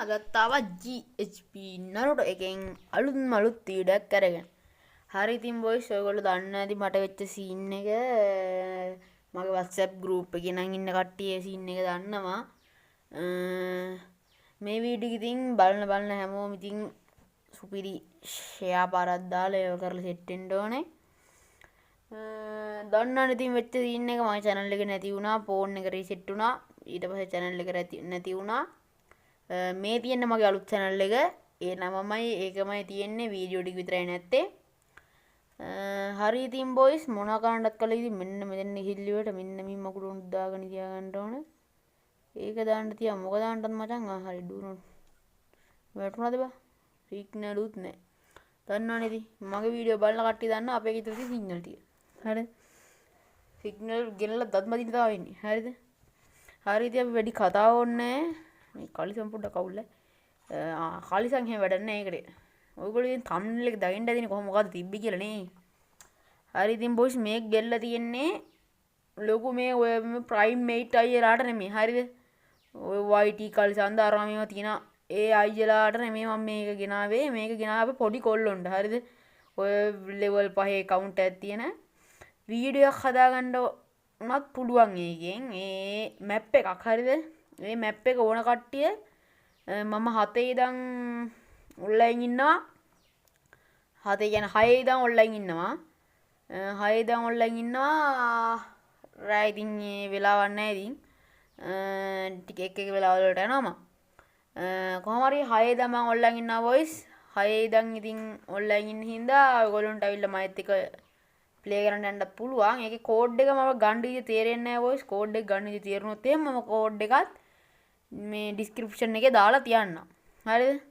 අද තවත් GHP නරුටෝ එකෙන් අලුත් වීඩියෝයක් කරගෙන. හරි ඉතින් බොයිස් ඔයගොල්ලෝ දන්න ඇති මට වෙච්ච සීන් එක මගේ WhatsApp group එකේ නම් ඉන්න කට්ටිය සීන් එක දන්නවා. මේ වීඩියෝ එක ඉතින් බලන හැමෝම ඉතින් සුපිරි ෂෙයා පාරක් දාලා ඒක කරලා සෙට් වෙන්න ඕනේ. දන්නවනේ ඉතින් වෙච්ච සීන් එක මගේ channel එක නැති වුණා, ෆෝන් එක රීසෙට් වුණා. ඊට පස්සේ channel එක නැති වුණා. මේ තියෙන්නේ මගේ අලුත් channel එක. ඒ නමමයි ඒකමයි තියෙන්නේ වීඩියෝ ටික විතරයි නැත්තේ. හරි ඉතින් boys මොනවා කරන්නත් කළා ඉතින් මෙන්න මෙතන හිල්ලුවට මෙන්න මේ මකුළු උන් දාගෙන තියාගන්න ඕන. ඒක දාන්න තියා මොකද දාන්නත් මචං හරි ඩුනොට්. වැටුණාද බා? සිග්නල් උත් නැහැ. දන්නවනේ ඉතින් මගේ වීඩියෝ බලන කට්ටිය දන්නවා අපේ ගෙදර තියෙන සිග්නල් ටික. හරිද? සිග්නල් ගෙනලා දත් මදින්න තාම වෙන්නේ. හරිද? හරි ඉතින් අපි වැඩි කතා ඕනේ මේ කලිසම් පොඩ්ඩක් අවුල්ලා. කලිසම් එහෙම වැඩක් නැහැ ඒකට. ඔයගොල්ලෝ ඉතින් thumbnail එක දකින්න ඇතිනේ කොහොම මොකද්ද තිබ්බේ කියලා නේ. හරි ඉතින් boys මේක ගෙල්ල තියෙන්නේ ලොකු මේ ඔය prime 8 අයියලාට නෙමෙයි. හරිද? ඔය YT කලිසම් දාරම මේවා තියෙන ඒ අයියලාට නෙමෙයි මම මේක ගෙනාවේ. මේක ගෙනාවේ පොඩි කොල්ලොන්ට. හරිද? ඔය level 5 account එකක් තියෙන වීඩියෝ එකක් හදාගන්න උනත් පුළුවන් ඒකෙන්. ඒ map එකක්. හරිද? මේ මැප් එක ඕන කට්ටිය මම 7 ඉඳන් ඔන්ලයින් ඉන්නවා. 7 කියන්නේ 6 ඉඳන් ඔන්ලයින් ඉන්නවා. 6 ඉඳන් ඔන්ලයින් ඉන්නවා. රෑ ඉතින් මේ වෙලාවක් නැහැ ඉතින්. ටික එක වෙලාවල් වලට යනවා මම. කොහොම හරි 6 ඉඳන් මම ඔන්ලයින් ඉන්නවා boys. 6 ඉඳන් ඉතින් ඔන්ලයින් ඉන්න හින්දා ඔයගොල්ලන්ට අවිල්ලා මයිත් එක ප්ලේ කරන්න යන්නත් පුළුවන්. ඒකේ කෝඩ් එක මම ගන්න විදිහ තේරෙන්නේ නැහැ boys. කෝඩ් එක ගන්න විදිහ තේරුනොත් එහෙනම් මම කෝඩ් එකත් මේ ඩිස්ක්‍රිප්ෂන් එකේ දාලා තියන්න. හරිද?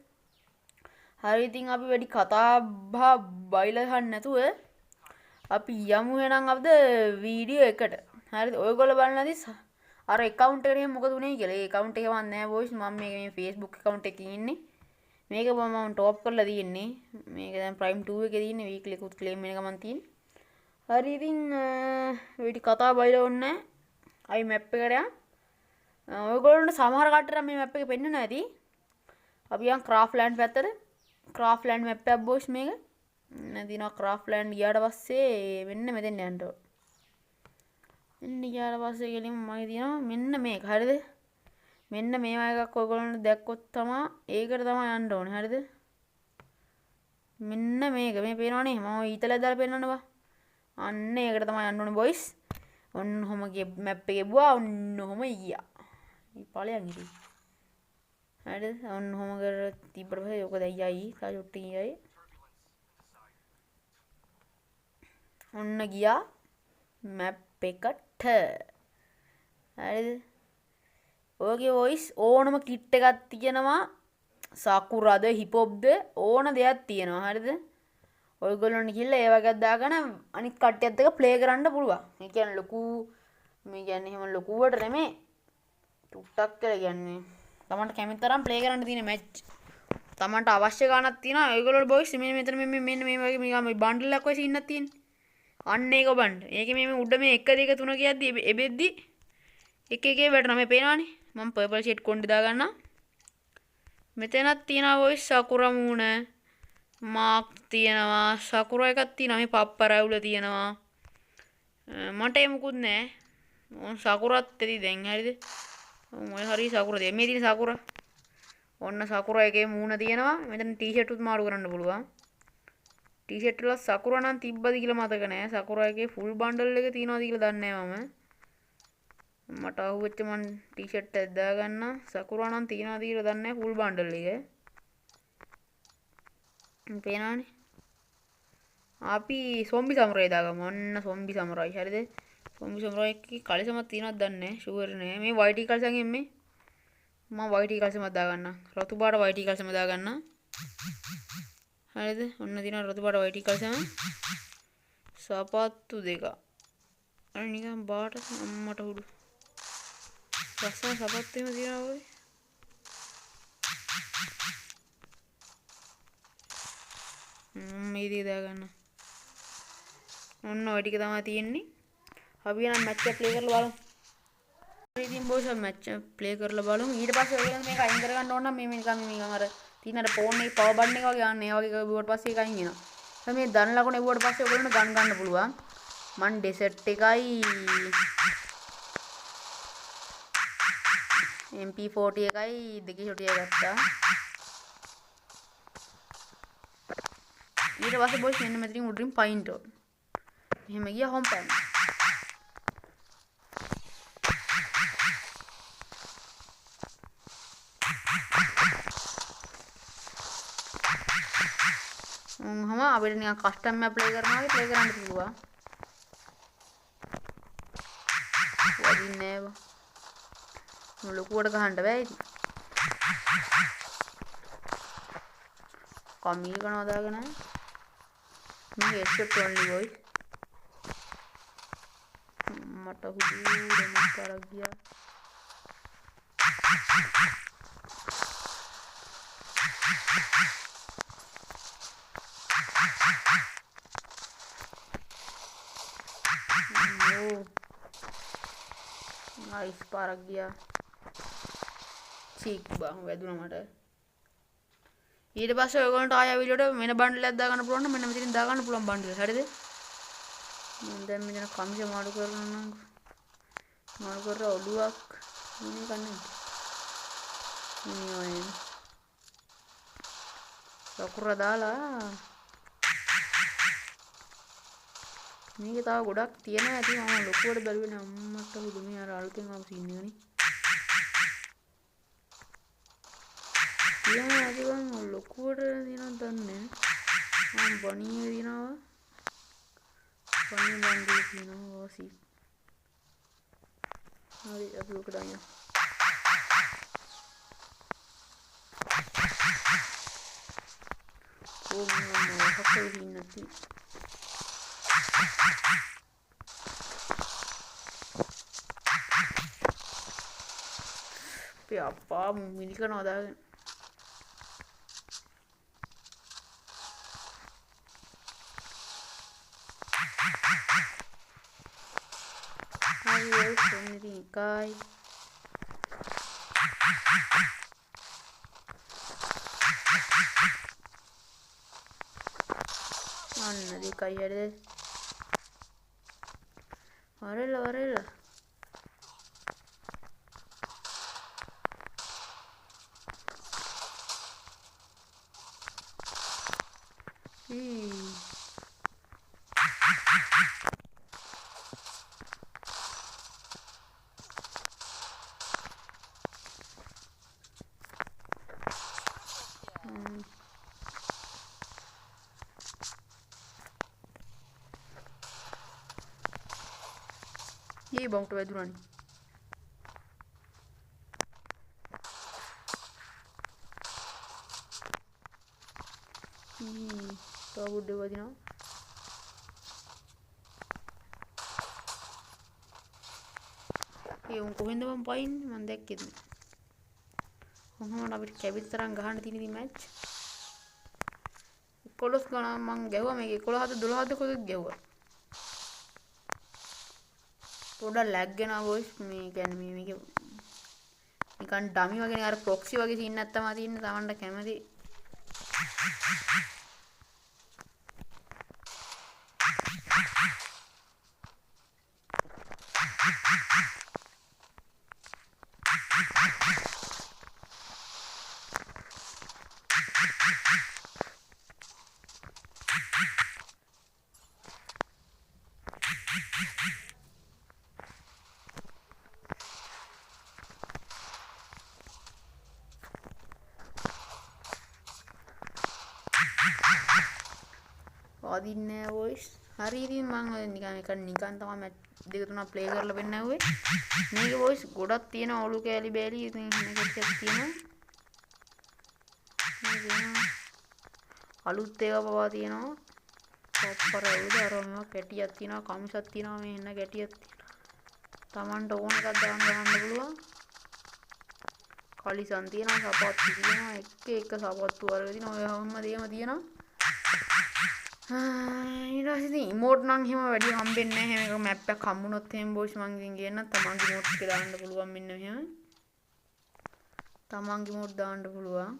හරි ඉතින් අපි වැඩි කතා බහ බයිලා ගන්න නැතුව අපි යමු එහෙනම් අපද වීඩියෝ එකට. හරිද? ඔයගොල්ලෝ බලන්නදී අර account එකේ මොකද උනේ කියලා. ඒ account එක මම නෑ boys. මම මේ Facebook account එකේ ඉන්නේ. මේක මම ටොප් කරලා තියෙන්නේ. මේක දැන් Prime 2 එකේ තියෙන්නේ. weekly එකකුත් claim වෙන ගමන් තියෙන්නේ. හරි ඉතින් වැඩි කතා බයිලා ඕනේ නැහැ. අපි map එකට යමු. ඔයගොල්ලන්ට සමහර කට්ටියට මේ මැප් එක පෙන්වන්න ඇති. අපි යන් ක්‍රාෆ්ට්ලෑන්ඩ් පැත්තට. ක්‍රාෆ්ට්ලෑන්ඩ් මැප් එකක් බොස් මේක. නැතිනවා ක්‍රාෆ්ට්ලෑන්ඩ් ගියාට පස්සේ මෙන්න මෙතෙන් යන්න ඕන. මෙන්න ගියාට පස්සේ ගෙලින්ම මගේ තියෙනවා මෙන්න මේක. හරිද? මෙන්න මේවා එකක් ඔයගොල්ලන්ට දැක්කොත් තමයි ඒකට තමයි යන්න ඕනේ. හරිද? මෙන්න මේක. මේ පේනවනේ. මම ඊතල දාලා පෙන්නන්න බා. අන්න ඒකට තමයි යන්න ඕනේ බොයිස්. ඔන්න ඔහොම මැප් එකේ බුවා ඔන්න ඔහොම ගියා. ඵලයන් ඉතින් හරිද ඔන්න ඔහොම කර තිබ්බට පස්සේ ඔක දැන් යයි සාජොට්ටි යයි ඔන්න ගියා මැප් එකට හරිද ඔයගේ වොයිස් ඕනම කිට් එකක් තියෙනවා සාකුරාද හිප් හොප්ද ඕන දෙයක් තියෙනවා හරිද ඔයගොල්ලොන්ට ගිහලා ඒ වගේ දාගෙන අනිත් කට්ටියත් එක්ක ප්ලේ කරන්න පුළුවන් ඒ කියන්නේ ලොකු මේ කියන්නේ එහෙම ලොකුවට නෙමෙයි ටුක්ටක් කියලා කියන්නේ තමන්ට කැමති තරම් ප්ලේ කරන්න තියෙන මැච් තමන්ට අවශ්‍ය ගානක් තියෙනවා ඒගොල්ලෝ බොයිස් මෙතන මෙන්න මේ වගේ මේ බන්ඩල් එකක් වගේ ඉන්නක් තියෙන්නේ අන්න ඒක බලන්න ඒකේ මේ උඩ මේ 1 2 3 කියද්දි එබෙද්දි එක එකේ වැටෙනවා මේ පේනවනේ මම පර්පල් ෂේඩ් කොණ්ඩේ දා ගන්නවා මෙතනක් තියෙනවා බොයිස් සකුරා මූණ මාක් තියෙනවා සකුරා එකක් තියෙනවා මේ පප්පරවුල තියෙනවා මට ඒ මුකුත් නැහැ ඕන් සකුරාත් ඇති දැන් හරිද මොය හරි සකුරා දෙය මේ තියෙන සකුරා ඔන්න සකුරා එකේ මූණ තියෙනවා මෙතන ටී-ෂර්ට් උත් මාරු කරන්න පුළුවන් ටී-ෂර්ට් වල සකුරා නම් තිබ්බද කියලා මතක නැහැ සකුරා එකේ ෆුල් බන්ඩල් එක තියෙනවද කියලා දන්නේ නැහැ මම මට අහුවෙච්ච මන් ටී-ෂර්ට් එක දා ගන්න සකුරා නම් තියෙනවද කියලා දන්නේ නැහැ ෆුල් බන්ඩල් එක පේනවනේ අපි සොම්බි සමුරයි දාගමු ඔන්න සොම්බි සමුරයි හරිද සොම්බි සමුරයි එකේ කලිසමක් තියෙනවද දන්නේ නැහැ ෂුවර් නෑ මේ YT කලිසම් එන්නේ මම YT කලිසමක් දා ගන්න රතු පාට YT කලිසම දා ගන්න හරිද ඔන්න තියෙනවා රතු පාට YT කලිසම සපත්තු දෙක අර නිකන් බාට අම්මට උඩු රසන සපත්තු එහෙම තියෙනවා ඔය මේ දේ දා ගන්න ඔන්න ඔය ටික තමයි තියෙන්නේ අපි නම් මැච් එක ප්ලේ කරලා බලමු ඉතින් බොයිස් මැච් ප්ලේ කරලා බලමු. ඊට පස්සේ ඔයගොල්ලෝ මේක අයින් කරගන්න ඕන නම් මේ නිකන් අර තියෙන අර ෆෝන් එකේ පවර් බටන් එක වගේ යන්නේ. ඒ වගේ ගියුවට පස්සේ ඒක අයින් වෙනවා. දැන් මේ ධන ලකුණ එවුවට පස්සේ ඔයගොල්ලන්ට ගන් ගන්න පුළුවන්. මන් ඩෙසර්ට් එකයි MP40 එකයි දෙකේ ෂොට් එක ගත්තා. ඊට පස්සේ බොයිස් මෙන්න මෙතනින් උඩින් පයින්ට ඕන. එහෙම ගියා හෝම් පෑන්. අපිට නිකන් කස්ටම් මැප් ප්ලේ කරනවා වගේ ප්ලේ කරන්න පුළුවන්. වදින්නේ නෑ. ලොකුවට ගහන්න බෑ ඉතින්. කම්මිල් කරනවා දාගෙන මේ එක්සෙප්ට් ඔන්ලි වොයිස්. මට හුදු දෙමක් කරක් ගියා. नाइस पारक गया ठीक බං වැදුනා මට ඊට පස්සේ ඔයගොල්ලන්ට ආයෙ වීඩියෝට මෙන්න බන්ඩල් එකක් දාගන්න පුළුවන් නම් මෙන්න මෙතනින් දාගන්න පුළුවන් බන්ඩල් හරිද මම දැන් මෙතන කමිස මාරු කරනවා නම් මාරු කරලා ඔළුවක් මොනේ කන්නේ මේ ලකුර දාලා මේක තව ගොඩක් තියෙනවා ඇති මම ලොකුවට බැලුවේ නෑ අම්මට බුදුනේ අර අලුතෙන් ආපු සීන් එකනේ තියෙනවා ඇති මම ලොකුවට දිනක් දන්නේ මම බණියේ දිනවා බණිය බන්දේ දිනවා වාසි හරි අපි ඔක දාන්න ඕ මම හකේ දින්නති අප්පා මිනි කරනවා දාගෙන අයියෝ සෙන්නදී එකයි අන්න දෙකයි හරිද වරෙල ये बंट वेदुरानी तो बुड्ढे वदिना ये उनको हिंद में पाइन मन देख के उन्होंने अभी कैबिन तरह गहान तीन दी मैच कोलोस गाना मंग गेहुआ में कोलो हाथ दुल्हा हाथ को गेहुआ थोड़ा लैग गया ना वॉइस මේ කියන්නේ මේක නිකන් ඩමි වගේ නේ අර ප්‍රොක්සි වගේ සීන් එකක් තමයි තියෙන්නේ තමන්ට කැමති වදින්නේ වොයිස් හරි ඉතින් මම නිකන් තමයි මැච් දෙක තුනක් ප්ලේ කරලා වෙන්න ඇහුවේ මේකේ වොයිස් ගොඩක් තියෙනවා ඔලු කෑලි බෑලි ඉතින් මේකත් තියෙනවා අලුත් ඒවා පවා තියෙනවා කොප්පර උදාරම කැටියක් තියෙනවා කමිසක් තියෙනවා මේ එන්න කැටියක් තමන්ට ඕන එකක් දාන්න ගන්න පුළුවන් කලිසන් තියෙනවා සපත්තු තියෙනවා එක සපත්තු වර්ග තියෙනවා ඔය හැම දෙයක්ම තියෙනවා ඊට පස්සේ ඉතින් ඉමෝට් නම් එහෙම වැඩි හම්බෙන්නේ නැහැ. එහෙම මැප් එකක් හම්බුනොත් එහෙම බොයිස් මං ඉතින් ගේන්න තමන්ගේ ඉමෝට් එක දාන්න පුළුවන් මෙන්න මෙහෙම. තමන්ගේ ඉමෝට් දාන්න පුළුවන්.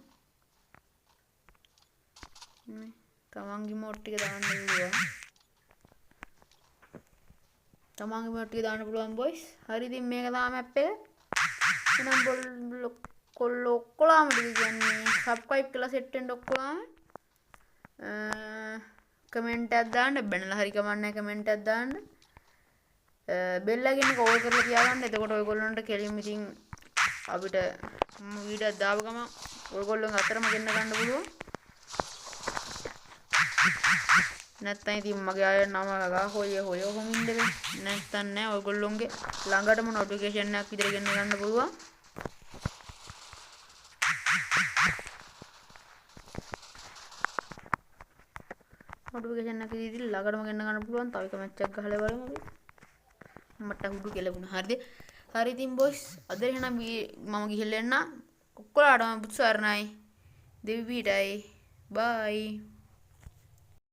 නේ තමන්ගේ ඉමෝට් එක දාන්න පුළුවන්. තමන්ගේ ඉමෝට් එක දාන්න පුළුවන් බොයිස්. හරි ඉතින් මේක තමයි මැප් එක. එහෙනම් කොල්ලෝ ඔක්කොලාම ටික කියන්නේ සබ්ස්ක්‍රයිබ් කරලා සෙට් වෙන්න ඔක්කොලාම. කමෙන්ට් එකක් දාන්න බැනලා හරි කමන්නේ කමෙන්ට් එකක් දාන්න. බෙල් එකකින් කෝල් කරලා තියාගන්න. එතකොට ඔයගොල්ලන්ට කෙලින්ම ඉතින් අපිට වීඩියෝ එකක් දාව ගමන් ඔයගොල්ලෝගේ අතරම ගෙන්න ගන්න පුළුවන්. නැත්තම් ඉතින් මගේ අය නම ගා හොය ඔහොම ඉන්න බෑ. නැත්තම් නෑ ඔයගොල්ලොන්ගේ ළඟටම නොටිෆිකේෂන් එකක් විතර ගෙන්න ගන්න පුළුවන්. නොටිෆිකේෂන් එකක් විතර ළඟටම ගෙන්න ගන්න පුළුවන්. තව එක මැච් එකක් ගහලා බලමු අපි. මට හුඩු කෙලුණා. හරිද? හරි ඉතින් බොයිස් අද එහෙනම් මම ගිහිල්ලා එන්න. ඔක්කොලාටම පුත් සරණයි. දෙවි පිටයි. බයි.